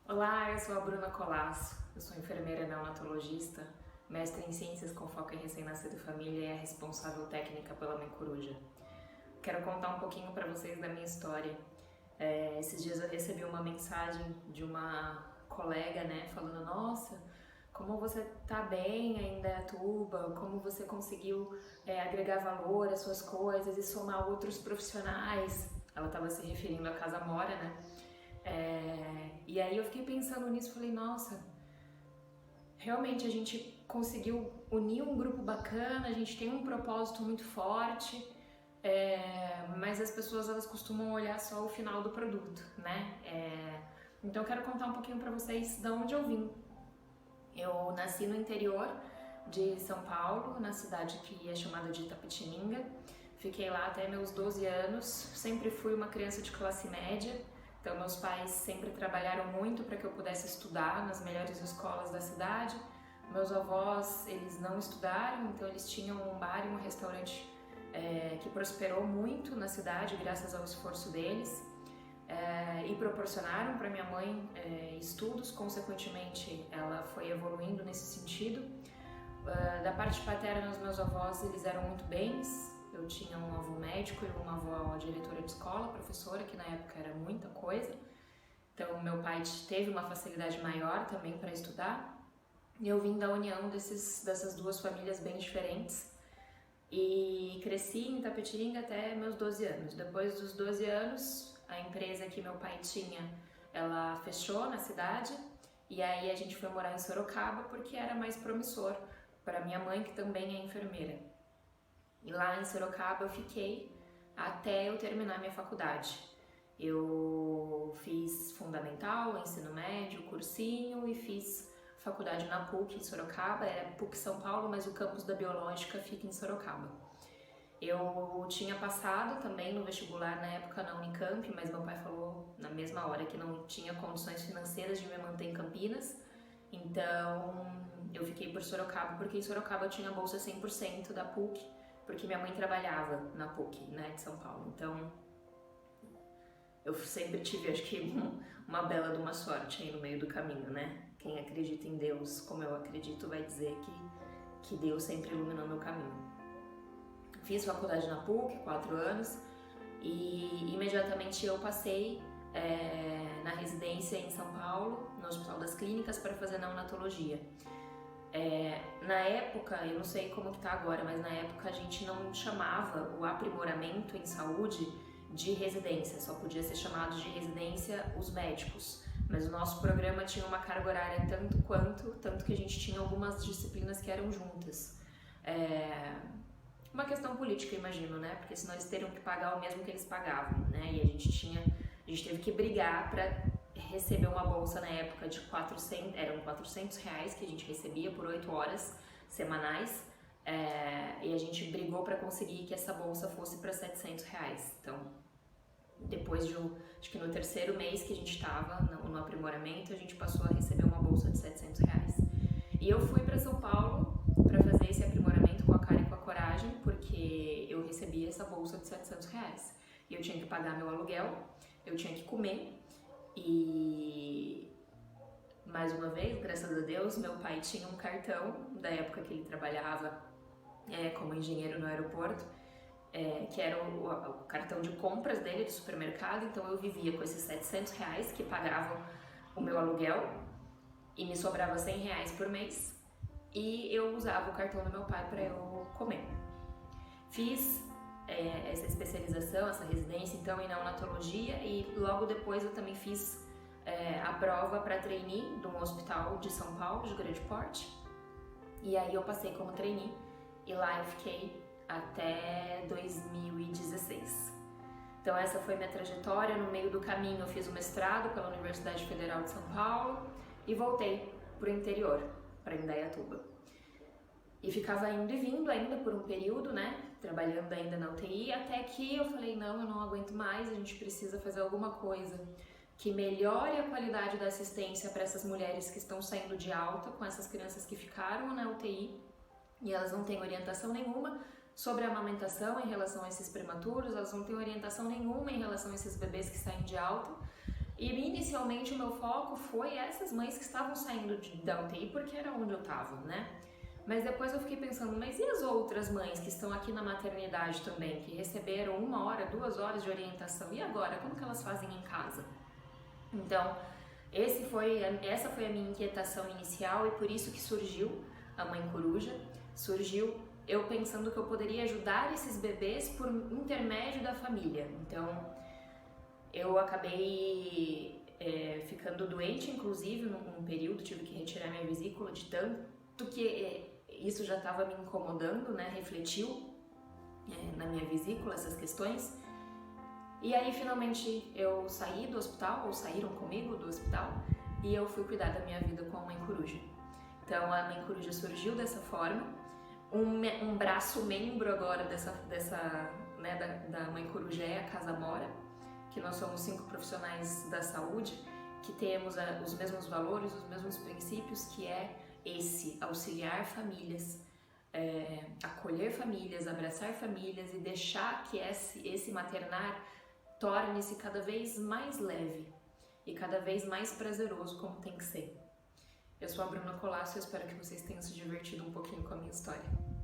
Olá, eu sou a Bruna Colasso, eu sou enfermeira neonatologista, mestre em ciências com foco em recém-nascido e família e a responsável técnica pela Mãe Coruja. Quero contar um pouquinho para vocês da minha história. Esses dias eu recebi uma mensagem de uma colega, falando: nossa, como você tá bem aí em Indaiatuba, como você conseguiu agregar valor às suas coisas e somar outros profissionais. Ela estava se referindo à Casa Mora, né? E aí eu fiquei pensando nisso, falei: nossa, realmente a gente conseguiu unir um grupo bacana, a gente tem um propósito muito forte, mas as pessoas elas costumam olhar só o final do produto, né? Então eu quero contar um pouquinho para vocês de onde eu vim. Eu nasci no interior de São Paulo, na cidade que é chamada de Itapetininga. Fiquei lá até meus 12 anos, sempre fui uma criança de classe média. Então meus pais sempre trabalharam muito para que eu pudesse estudar nas melhores escolas da cidade. Meus avós, eles não estudaram, então eles tinham um bar e um restaurante que prosperou muito na cidade graças ao esforço deles. E proporcionaram para minha mãe estudos, consequentemente ela foi evoluindo nesse sentido. Da parte paterna, os meus avós, eles eram muito bens. Eu tinha um avô médico e uma avó diretora de escola, professora, que na época era muita coisa. Então meu pai teve uma facilidade maior também para estudar. E eu vim da união dessas duas famílias bem diferentes. E cresci em Itapetininga até meus 12 anos. Depois dos 12 anos, a empresa que meu pai tinha, ela fechou na cidade. E aí a gente foi morar em Sorocaba porque era mais promissor para minha mãe, que também é enfermeira. E lá em Sorocaba eu fiquei até eu terminar minha faculdade. Eu fiz fundamental, ensino médio, cursinho e fiz faculdade na PUC em Sorocaba, era PUC São Paulo, mas o campus da Biológica fica em Sorocaba. Eu tinha passado também no vestibular na época na Unicamp, mas meu pai falou na mesma hora que não tinha condições financeiras de me manter em Campinas. Então eu fiquei por Sorocaba, porque em Sorocaba eu tinha a bolsa 100% da PUC, porque minha mãe trabalhava na PUC, de São Paulo. Então eu sempre tive, acho que, uma bela de uma sorte aí no meio do caminho, né? Quem acredita em Deus, como eu acredito, vai dizer que Deus sempre iluminou meu caminho. Fiz faculdade na PUC, 4 anos, e imediatamente eu passei na residência em São Paulo, no Hospital das Clínicas, para fazer neonatologia. Na época, eu não sei como que tá agora, mas na época a gente não chamava o aprimoramento em saúde de residência, só podia ser chamado de residência os médicos. Mas o nosso programa tinha uma carga horária tanto que a gente tinha algumas disciplinas que eram juntas. Uma questão política, imagino, né? Porque senão eles teriam que pagar o mesmo que eles pagavam, né? E a gente teve que brigar para receber uma bolsa na época de eram 400 reais que a gente recebia por 8 horas semanais, e a gente brigou para conseguir que essa bolsa fosse para 700 reais. Então, depois acho que no terceiro mês que a gente estava no aprimoramento, a gente passou a receber uma bolsa de 700 reais. E eu fui para São Paulo para fazer esse aprimoramento com a cara e com a coragem, porque eu recebia essa bolsa de 700 reais. E eu tinha que pagar meu aluguel, eu tinha que comer. E mais uma vez, graças a Deus, meu pai tinha um cartão da época que ele trabalhava como engenheiro no aeroporto, que era o cartão de compras dele de supermercado. Então eu vivia com esses 700 reais que pagavam o meu aluguel e me sobrava 100 reais por mês, e eu usava o cartão do meu pai para eu comer. Fiz essa especialização, essa residência então em neonatologia, e logo depois eu também fiz a prova para trainee de um hospital de São Paulo, de grande porte, e aí eu passei como trainee e lá eu fiquei até 2016. Então essa foi minha trajetória. No meio do caminho eu fiz o mestrado pela Universidade Federal de São Paulo e voltei para o interior, para Indaiatuba. E ficava indo e vindo ainda por um período, trabalhando ainda na UTI, até que eu falei: não, eu não aguento mais, a gente precisa fazer alguma coisa que melhore a qualidade da assistência para essas mulheres que estão saindo de alta, com essas crianças que ficaram na UTI e elas não têm orientação nenhuma sobre a amamentação em relação a esses prematuros, elas não têm orientação nenhuma em relação a esses bebês que saem de alta. E inicialmente o meu foco foi essas mães que estavam saindo da UTI porque era onde eu estava, né? Mas depois eu fiquei pensando, mas e as outras mães que estão aqui na maternidade também, que receberam 1 hora, 2 horas de orientação, e agora? Como que elas fazem em casa? Então, essa foi a minha inquietação inicial e por isso que surgiu a Mãe Coruja, surgiu eu pensando que eu poderia ajudar esses bebês por intermédio da família. Então, eu acabei ficando doente, inclusive, num período, tive que retirar minha vesícula de tanto que isso já estava me incomodando, né? Refletiu na minha vesícula essas questões. E aí, finalmente, eu saí do hospital, ou saíram comigo do hospital, e eu fui cuidar da minha vida com a Mãe Coruja. Então, a Mãe Coruja surgiu dessa forma. Um braço membro agora da Mãe Coruja é a Casa Mora, que nós somos 5 profissionais da saúde, que temos os mesmos valores, os mesmos princípios, que é esse, auxiliar famílias, acolher famílias, abraçar famílias e deixar que esse maternar torne-se cada vez mais leve e cada vez mais prazeroso, como tem que ser. Eu sou a Bruna Colasso e espero que vocês tenham se divertido um pouquinho com a minha história.